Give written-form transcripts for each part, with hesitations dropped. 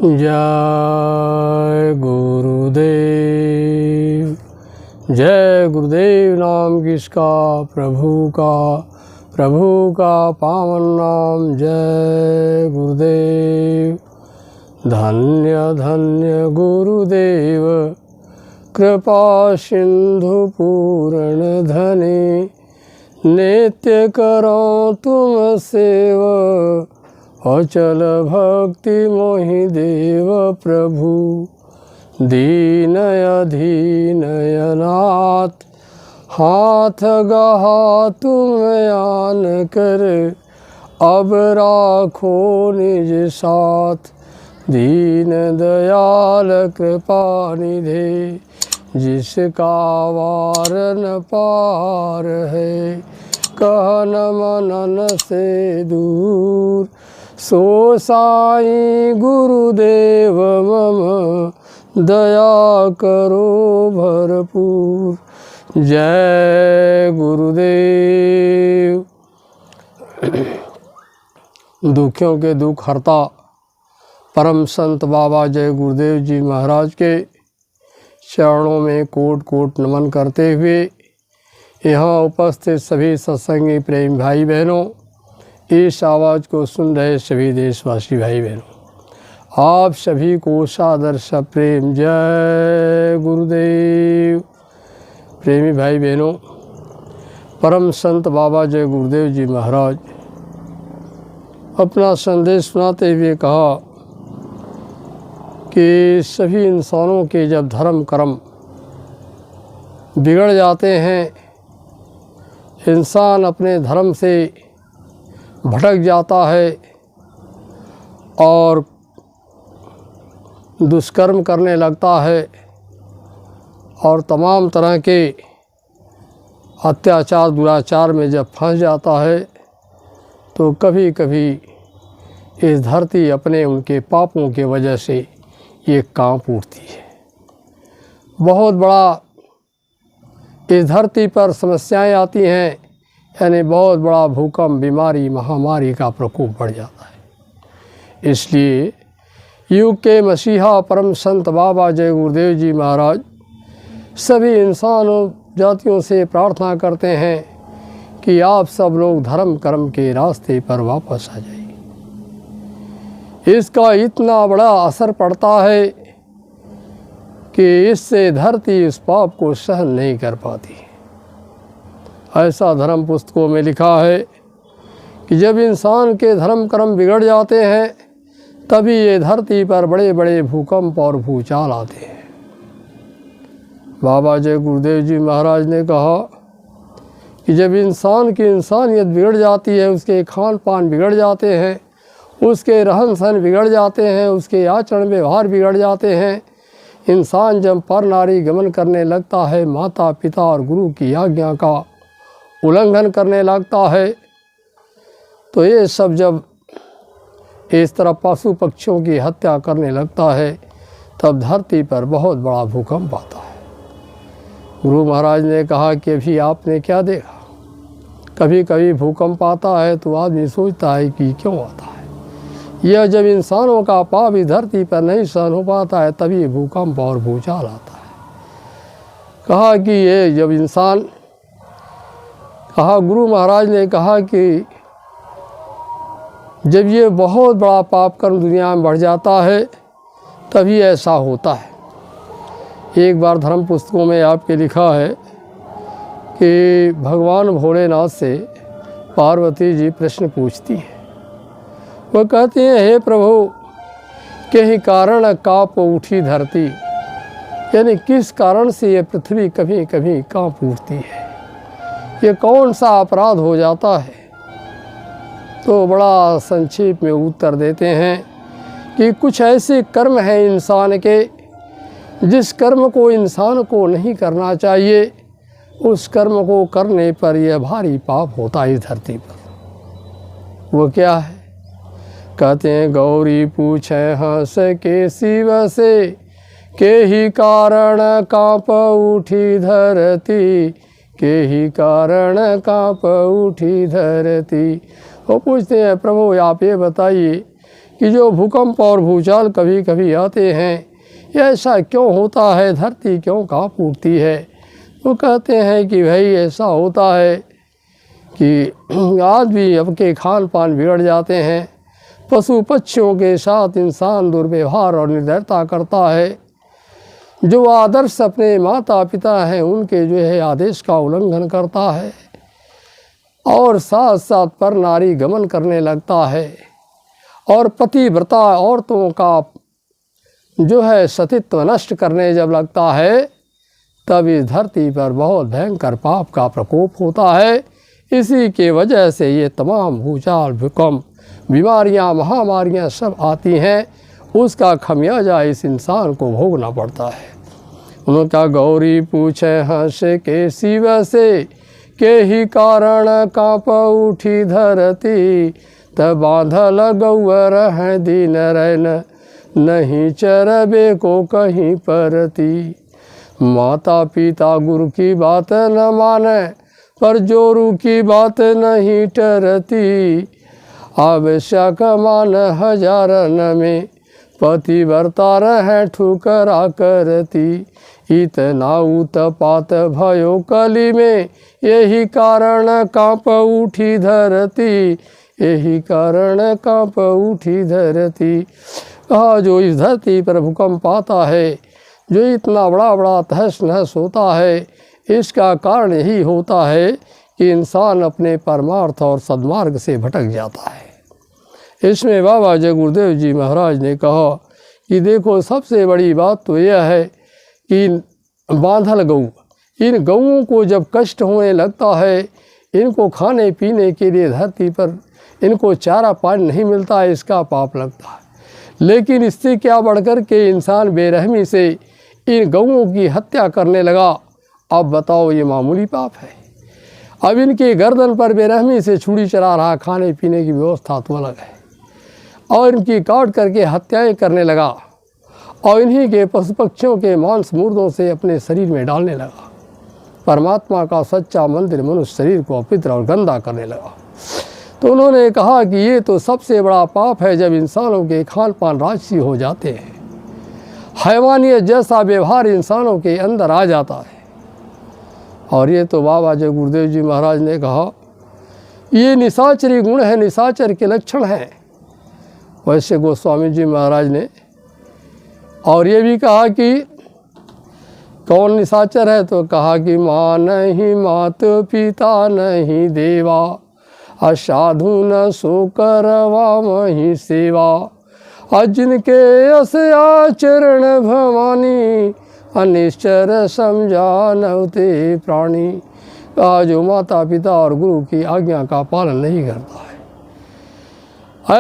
जय गुरुदेव। जय गुरुदेव नाम किसका, प्रभु का पावन नाम। जय गुरुदेव। धन्य धन्य गुरुदेव, कृपा सिंधु पूर्ण धनी। नित्य करो तुम सेव, अचल भक्ति मोहि देव प्रभु। दीन अधीनय नाथ, हाथ गहा तुम आन कर। अब राखो निज साथ, दीन दयाल कृपा निधे। जिसका वार न पार है, कहन मनन से दूर। सो साई गुरुदेव मम, दया करो भरपूर। जय गुरुदेव। दुखियों के दुख हरता परम संत बाबा जय गुरुदेव जी महाराज के चरणों में कोट कोट नमन करते हुए यहाँ उपस्थित सभी सत्संगी प्रेम भाई बहनों, इस आवाज़ को सुन रहे सभी देशवासी भाई बहनों, आप सभी को सादर सप्रेम जय गुरुदेव। प्रेमी भाई बहनों, परम संत बाबा जय गुरुदेव जी महाराज अपना संदेश सुनाते हुए कहा कि सभी इंसानों के जब धर्म कर्म बिगड़ जाते हैं, इंसान अपने धर्म से भटक जाता है और दुष्कर्म करने लगता है और तमाम तरह के अत्याचार दुराचार में जब फंस जाता है, तो कभी कभी इस धरती अपने उनके पापों के वजह से ये कांप उठती है। बहुत बड़ा इस धरती पर समस्याएं आती हैं, यानी बहुत बड़ा भूकंप, बीमारी, महामारी का प्रकोप बढ़ जाता है। इसलिए युग के मसीहा परम संत बाबा जय गुरुदेव जी महाराज सभी इंसानों जातियों से प्रार्थना करते हैं कि आप सब लोग धर्म कर्म के रास्ते पर वापस आ जाइए। इसका इतना बड़ा असर पड़ता है कि इससे धरती उस पाप को सहन नहीं कर पाती। ऐसा धर्म पुस्तकों में लिखा है कि जब इंसान के धर्म कर्म बिगड़ जाते हैं, तभी ये धरती पर बड़े बड़े भूकंप और भूचाल आते हैं। बाबा जय गुरुदेव जी महाराज ने कहा कि जब इंसान की इंसानियत बिगड़ जाती है, उसके खान पान बिगड़ जाते हैं, उसके रहन सहन बिगड़ जाते हैं, उसके आचरण व्यवहार बिगड़ जाते हैं, इंसान जब पर नारी गमन करने लगता है, माता पिता और गुरु की आज्ञा का उल्लंघन करने लगता है, तो ये सब जब इस तरह पशु पक्षियों की हत्या करने लगता है, तब धरती पर बहुत बड़ा भूकंप आता है। गुरु महाराज ने कहा कि अभी आपने क्या देखा, कभी कभी भूकंप आता है तो आदमी सोचता है कि क्यों आता है। यह जब इंसानों का पाप इस धरती पर नहीं सहन हो पाता है, तभी भूकंप और भूचाल आता है। कहा कि ये जब इंसान, कहा गुरु महाराज ने कहा कि जब ये बहुत बड़ा पाप कर्म दुनिया में बढ़ जाता है, तभी ऐसा होता है। एक बार धर्म पुस्तकों में आपके लिखा है कि भगवान भोलेनाथ से पार्वती जी प्रश्न पूछती है। वो कहती हैं, हे प्रभु, के ही कारण कांप उठी धरती, यानी किस कारण से ये पृथ्वी कभी कभी कांप उठती है, ये कौन सा अपराध हो जाता है। तो बड़ा संक्षेप में उत्तर देते हैं कि कुछ ऐसे कर्म हैं इंसान के, जिस कर्म को इंसान को नहीं करना चाहिए, उस कर्म को करने पर यह भारी पाप होता है इस धरती पर। वो क्या है? कहते हैं, गौरी पूछे हंस के शिव से, के ही कारण कांप उठी धरती, के ही कारण कांप उठी धरती। वो पूछते हैं, प्रभु आप ये बताइए कि जो भूकंप और भूचाल कभी कभी आते हैं, ऐसा क्यों होता है, धरती क्यों कांप उठती है? तो कहते हैं कि भाई ऐसा होता है कि आज भी अब के खान पान बिगड़ जाते हैं, पशु पक्षियों के साथ इंसान दुर्व्यवहार और निर्दयता करता है, जो आदर्श अपने माता पिता हैं उनके जो है आदेश का उल्लंघन करता है और साथ साथ पर नारी गमन करने लगता है और पतिव्रता औरतों का जो है सतीत्व नष्ट करने जब लगता है, तब इस धरती पर बहुत भयंकर पाप का प्रकोप होता है। इसी के वजह से ये तमाम भूचाल, भूकंप, बीमारियां, महामारियां सब आती हैं, उसका खमियाजा इस इंसान को भोगना पड़ता है। उन्होंने कहा, गौरी पूछे हंस के शिव से, के ही कारण कांप उठी धरती, तब बांधल गौर है दिन रैन, नहीं चरबे को कहीं परती। माता पिता गुरु की बात न माने, पर जोरू की बात नहीं टरती। आवश्यक मान हजारन में, पतिव्रता रहे ठुकरा करती। इतना उत्पात भयो कली में, यही कारण कांप उठी धरती, यही कारण कांप उठी धरती। कहा, जो इस धरती पर भूकंप आता है, जो इतना बड़ा बड़ा तहस नहस होता है, इसका कारण यही होता है कि इंसान अपने परमार्थ और सद्मार्ग से भटक जाता है। इसमें बाबा जय गुरुदेव जी महाराज ने कहा कि देखो, सबसे बड़ी बात तो यह है कि बांधल गऊ, इन गऊओं को जब कष्ट होने लगता है, इनको खाने पीने के लिए धरती पर इनको चारा पानी नहीं मिलता है, इसका पाप लगता है। लेकिन इससे क्या बढ़कर के इंसान बेरहमी से इन गऊओं की हत्या करने लगा। अब बताओ, ये मामूली पाप है? अब इनके गर्दन पर बेरहमी से छुरी चला रहा, खाने पीने की व्यवस्था तो अलग है, और इनकी काट करके हत्याएं करने लगा और इन्हीं के पशु पक्षियों के मांस मुर्दों से अपने शरीर में डालने लगा। परमात्मा का सच्चा मंदिर मनुष्य शरीर को अपवित्र और गंदा करने लगा। तो उन्होंने कहा कि ये तो सबसे बड़ा पाप है जब इंसानों के खान पान राजसी हो जाते हैं, हैवानियत जैसा व्यवहार इंसानों के अंदर आ जाता है। और ये तो बाबा जय गुरुदेव जी महाराज ने कहा, ये निशाचरी गुण है, निशाचर के लक्षण हैं। वैसे गोस्वामी जी महाराज ने और ये भी कहा कि कौन निशाचर है, तो कहा कि माँ नहीं मात पिता नहीं देवा, असाधु न सो करवा मही सेवा, जिनके अस आचरण भवानी, अनिश्चर समझानते प्राणी। कहा, जो माता पिता और गुरु की आज्ञा का पालन नहीं करता है,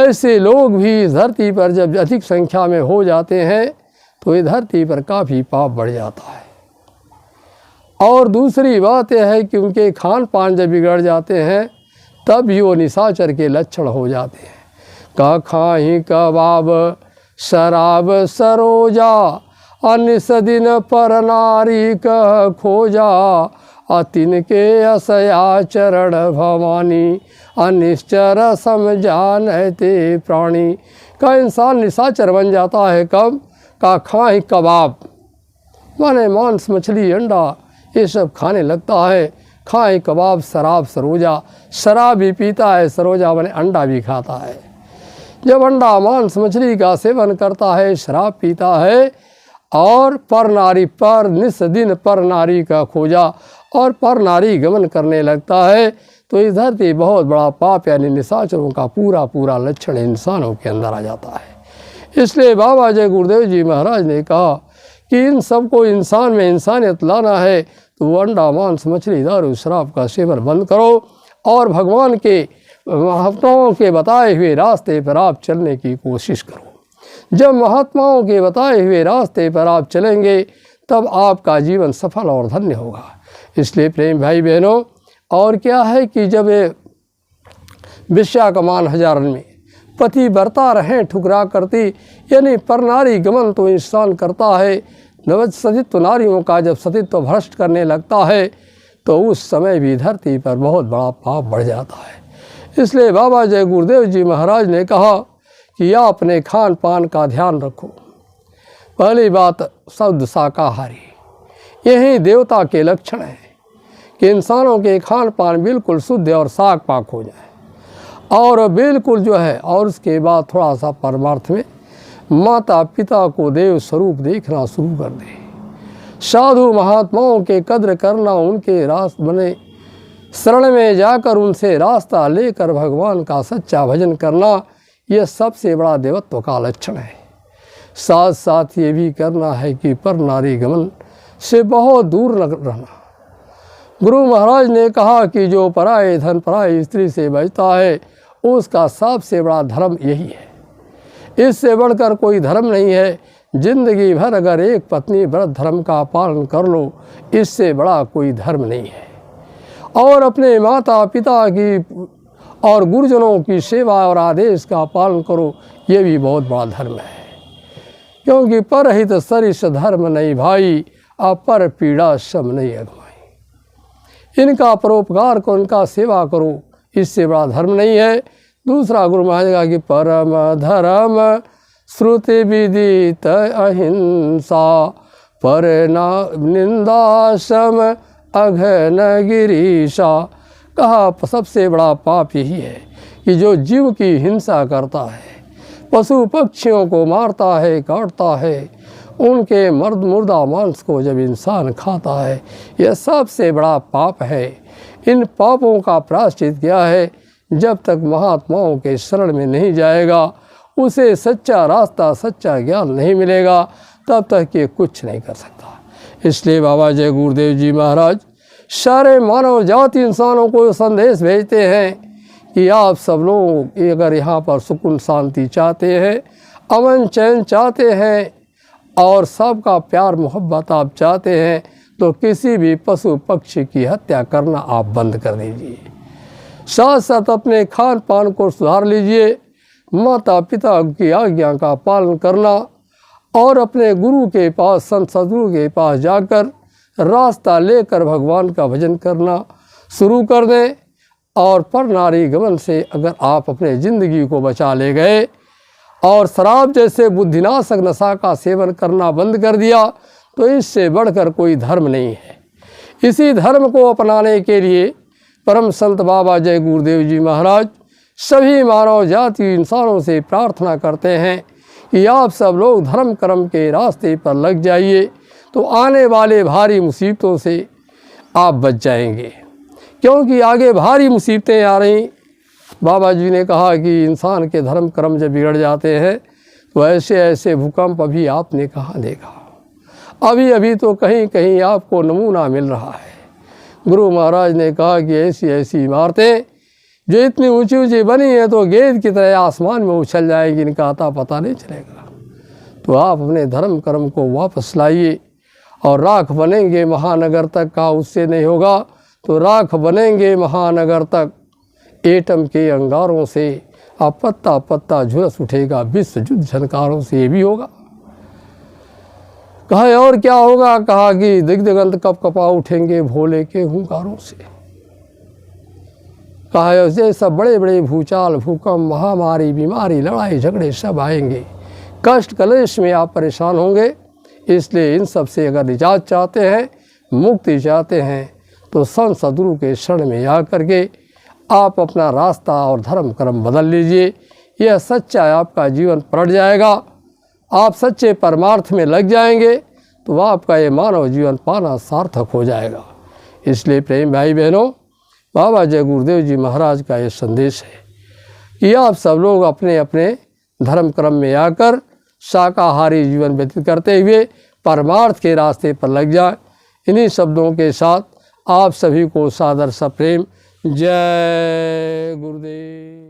ऐसे लोग भी इस धरती पर जब अधिक संख्या में हो जाते हैं, तो इस धरती पर काफ़ी पाप बढ़ जाता है। और दूसरी बात यह है कि उनके खान पान जब बिगड़ जाते हैं, तब भी वो निशाचर के लक्षण हो जाते हैं। का खाही कबाब शराब सरोजा, अनिस दिन पर नारी कह खोजा, अतिन के असया चरण भवानी, अनिश्चर समझानते प्राणी। का इंसान निशाचर बन जाता है कब? का खाही कबाब, माने मांस मछली अंडा ये सब खाने लगता है। खाए कबाब शराब सरोजा, शराब भी पीता है, सरोजा माने अंडा भी खाता है। जब अंडा मांस मछली का सेवन करता है, शराब पीता है, और पर नारी पर निस दिन पर नारी का खोजा, और पर नारी गमन करने लगता है, तो इस धरती बहुत बड़ा पाप यानी निशाचरों का पूरा पूरा लक्षण इंसानों के अंदर आ जाता है। इसलिए बाबा जय गुरुदेव जी महाराज ने कहा कि इन सबको इंसान में इंसानियत लाना है, तो वो अंडा मांस मछली दारू शराब का सेवन बंद करो और भगवान के महात्माओं के बताए हुए रास्ते पर आप चलने की कोशिश करो। जब महात्माओं के बताए हुए रास्ते पर आप चलेंगे, तब आपका जीवन सफल और धन्य होगा। इसलिए प्रेम भाई बहनों, और क्या है कि जब विश्या कमान हजारन में पति बरता रहें ठुकरा करती, यानी पर नारी गमन तो इंसान करता है, नव सतीत्व नारियों का जब सतीत्व भ्रष्ट करने लगता है, तो उस समय भी धरती पर बहुत बड़ा पाप बढ़ जाता है। इसलिए बाबा जय गुरुदेव जी महाराज ने कहा कि आप अपने खान पान का ध्यान रखो। पहली बात, शुद्ध शाकाहारी। यही देवता के लक्षण हैं कि इंसानों के खान पान बिल्कुल शुद्ध और साग पाक हो जाए और बिल्कुल जो है, और उसके बाद थोड़ा सा परमार्थ में माता पिता को देव स्वरूप देखना शुरू कर दे। साधु महात्माओं के कद्र करना, उनके रास्ते बने शरण में जाकर उनसे रास्ता लेकर भगवान का सच्चा भजन करना, यह सबसे बड़ा देवत्व का लक्षण है। साथ साथ ये भी करना है कि पर नारी गमन से बहुत दूर रहना। गुरु महाराज ने कहा कि जो पराये धन पराई स्त्री से बचता है, उसका सबसे बड़ा धर्म यही है। इससे बढ़कर कोई धर्म नहीं है। जिंदगी भर अगर एक पत्नी व्रत धर्म का पालन कर लो, इससे बड़ा कोई धर्म नहीं है। और अपने माता पिता की और गुरुजनों की सेवा और आदेश का पालन करो, ये भी बहुत बड़ा धर्म है। क्योंकि परहित सरिस धर्म नहीं भाई, अपर पीड़ा सम नहीं अगवाई। इनका परोपकार करो, इनका सेवा करो, इससे बड़ा धर्म नहीं है। दूसरा गुरु महाराज का कि परम धर्म श्रुति विदित अहिंसा, पर निंदा सम अघन गिरीशा। कहा सबसे बड़ा पाप यही है कि जो जीव की हिंसा करता है, पशु पक्षियों को मारता है, काटता है, उनके मुर्दा मांस को जब इंसान खाता है, यह सबसे बड़ा पाप है। इन पापों का प्रायश्चित क्या है? जब तक महात्माओं के शरण में नहीं जाएगा, उसे सच्चा रास्ता सच्चा ज्ञान नहीं मिलेगा, तब तक ये कुछ नहीं कर सकता। इसलिए बाबा जय गुरुदेव जी महाराज सारे मानव जाति इंसानों को संदेश भेजते हैं कि आप सब लोग अगर यहाँ पर सुकून शांति चाहते हैं, अमन चैन चाहते हैं और सबका प्यार मोहब्बत आप चाहते हैं, तो किसी भी पशु पक्षी की हत्या करना आप बंद कर दीजिए। साथ साथ अपने खान पान को सुधार लीजिए, माता पिता की आज्ञा का पालन करना और अपने गुरु के पास, संत सदगुरु के पास जाकर रास्ता लेकर भगवान का भजन करना शुरू कर दें। और पर नारी गमन से अगर आप अपने ज़िंदगी को बचा ले गए और शराब जैसे बुद्धिनाशक नशा का सेवन करना बंद कर दिया, तो इससे बढ़कर कोई धर्म नहीं है। इसी धर्म को अपनाने के लिए परम संत बाबा जय गुरुदेव जी महाराज सभी मानव जाति इंसानों से प्रार्थना करते हैं कि आप सब लोग धर्म कर्म के रास्ते पर लग जाइए, तो आने वाले भारी मुसीबतों से आप बच जाएंगे। क्योंकि आगे भारी मुसीबतें आ रही। बाबा जी ने कहा कि इंसान के धर्म कर्म जब बिगड़ जाते हैं, तो ऐसे ऐसे भूकंप अभी आपने कहाँ देखा। अभी तो कहीं कहीं आपको नमूना मिल रहा है। गुरु महाराज ने कहा कि ऐसी ऐसी इमारतें जो इतनी ऊंची ऊंची बनी है, तो गेंद की तरह आसमान में उछल जाएगी, इनका आता पता नहीं चलेगा। तो आप अपने धर्म कर्म को वापस लाइए और राख बनेंगे महानगर तक। का उससे नहीं होगा तो राख बनेंगे महानगर तक। एटम के अंगारों से अब पत्ता पत्ता झुलस उठेगा, विश्व युद्ध झनकारों से ये भी होगा। कहा और क्या होगा? कहा कि दिग्दिगंत कप कपा उठेंगे भोले के हुंकारों से। कहा ये सब बड़े बड़े भूचाल, भूकंप, महामारी, बीमारी, लड़ाई झगड़े सब आएंगे। कष्ट कलेश में आप परेशान होंगे। इसलिए इन सब से अगर निजात चाहते हैं, मुक्ति चाहते हैं, तो संत सदगुरु के शरण में आ करके आप अपना रास्ता और धर्म कर्म बदल लीजिए। यह सच्चा आपका जीवन पलट जाएगा। आप सच्चे परमार्थ में लग जाएंगे, तो आपका ये मानव जीवन पाना सार्थक हो जाएगा। इसलिए प्रेम भाई बहनों, बाबा जय गुरुदेव जी महाराज का ये संदेश है कि आप सब लोग अपने अपने धर्म कर्म में आकर शाकाहारी जीवन व्यतीत करते हुए परमार्थ के रास्ते पर लग जाए। इन्हीं शब्दों के साथ आप सभी को सादर सप्रेम जय गुरुदेव।